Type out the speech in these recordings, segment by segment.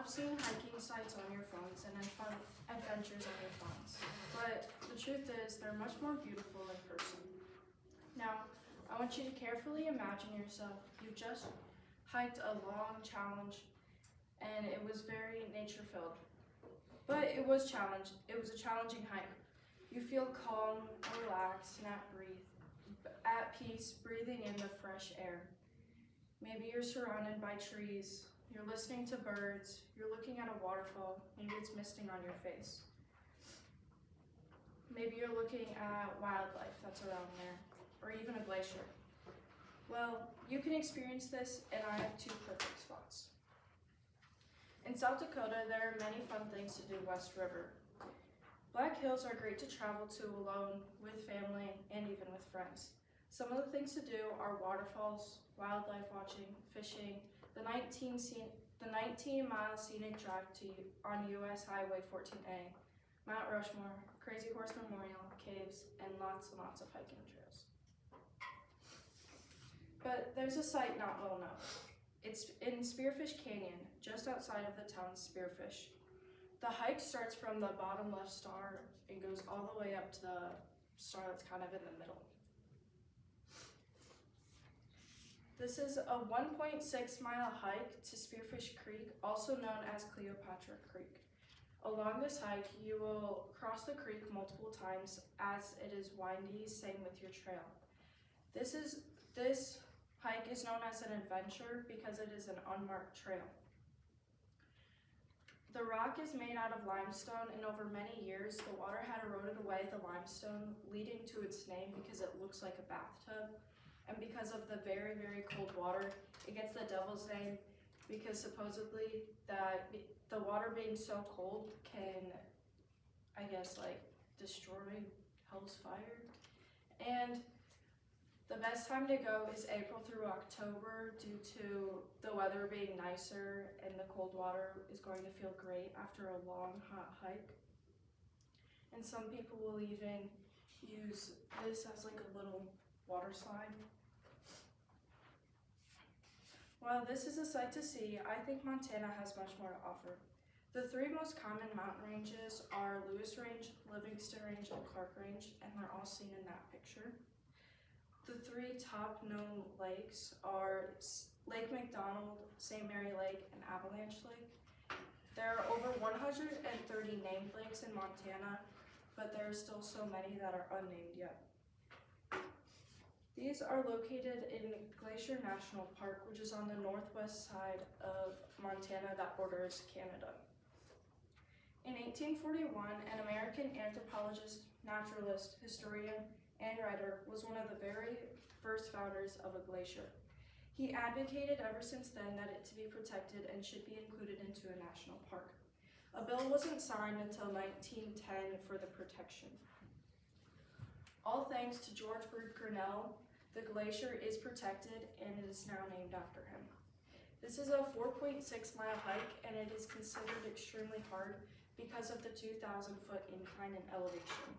love seeing hiking sites on your phones and fun adventures on your phones, but the truth is they're much more beautiful in person. Now, I want you to carefully imagine yourself. You just hiked a long challenge and it was very nature-filled. But it was a challenging hike. You feel calm, relaxed, and at peace, breathing in the fresh air. Maybe you're surrounded by trees, you're listening to birds, you're looking at a waterfall, maybe it's misting on your face. Maybe you're looking at wildlife that's around there, or even a glacier. Well, you can experience this, and I have two perfect spots. In South Dakota, there are many fun things to do west river. Black Hills are great to travel to alone, with family, and even with friends. Some of the things to do are waterfalls, wildlife watching, fishing, the 19-mile scenic drive on US Highway 14A, Mount Rushmore, Crazy Horse Memorial, caves, and lots and lots of hiking trails. But there's a site not well known. It's in Spearfish Canyon, just outside of the town Spearfish. The hike starts from the bottom left star and goes all the way up to the star that's kind of in the middle. This is a 1.6-mile hike to Spearfish Creek, also known as Cleopatra Creek. Along this hike, you will cross the creek multiple times as it is windy, same with your trail. This hike is known as an adventure because it is an unmarked trail. The rock is made out of limestone, and over many years, the water had eroded away the limestone, leading to its name because it looks like a bathtub. And because of the very, very cold water, it gets the devil's name because supposedly that the water being so cold can, I guess, like destroy hell's fire. And the best time to go is April through October due to the weather being nicer and the cold water is going to feel great after a long, hot hike. And some people will even use this as like a little water slide. While this is a sight to see, I think Montana has much more to offer. The three most common mountain ranges are Lewis Range, Livingston Range, and Clark Range, and they're all seen in that picture. The three top known lakes are Lake McDonald, St. Mary Lake, and Avalanche Lake. There are over 130 named lakes in Montana, but there are still so many that are unnamed yet. These are located in Glacier National Park, which is on the northwest side of Montana that borders Canada. In 1841, an American anthropologist, naturalist, historian, and writer was one of the very first founders of a glacier. He advocated ever since then that it to be protected and should be included into a national park. A bill wasn't signed until 1910 for the protection. All thanks to George Bird Grinnell, the glacier is protected and it is now named after him. This is a 4.6-mile hike and it is considered extremely hard because of the 2,000-foot incline in elevation.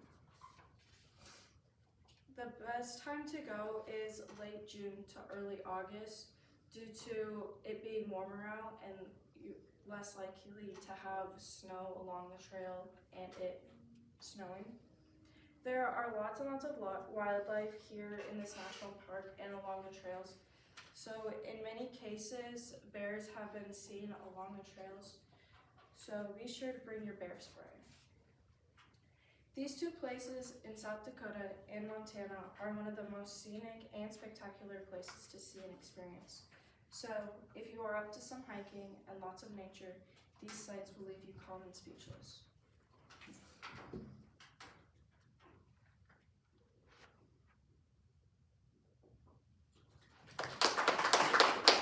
The best time to go is late June to early August due to it being warmer out and less likely to have snow along the trail and it snowing. There are lots and lots of wildlife here in this national park and along the trails. So in many cases, bears have been seen along the trails. So be sure to bring your bear spray. These two places in South Dakota and Montana are one of the most scenic and spectacular places to see and experience. So if you are up to some hiking and lots of nature, these sites will leave you calm and speechless.